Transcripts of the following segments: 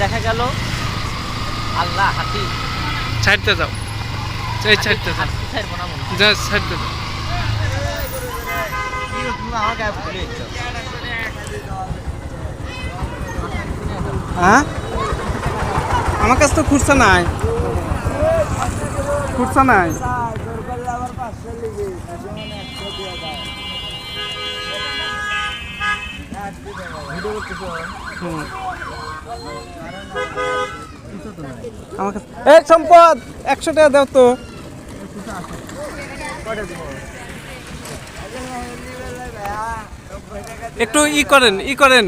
দেখা গেল আল্লাহ হাতি ছাড়তে যাও, এই ছাড়তে যাও, ছাড়বো না মনে যা ছাড়তে যাও। হ্যাঁ, আমার কাছে তো খুঁজছে নাই, খুঁজছে নাই। আমার কাছে এই সম্পদ 100 টাকা দাও তো। একটু ই করেন, ই করেন।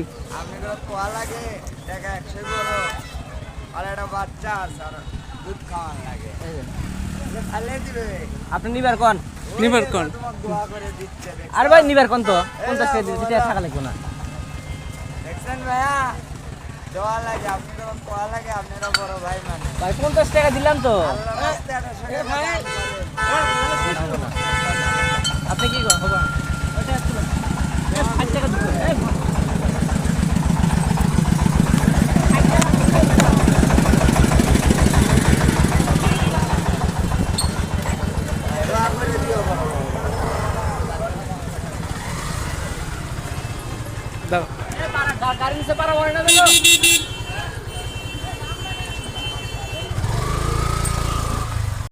আপনি নিবার কোন নিবার কোন? আর ভাই নিবার কোন তো 50 টাকা দিতে টাকা লাগবে না। দেখছেন ভাইয়া দোয়া লাগে, আপনি তো পোয়া লাগে, আপনারা বড় ভাই মানে ভাই 50 টাকা দিলাম তো। আপনি কি করেন বাবা? ওটা ছিল 60 টাকা দিতে। দাও। গাড়ি নিচে পারা হয় না।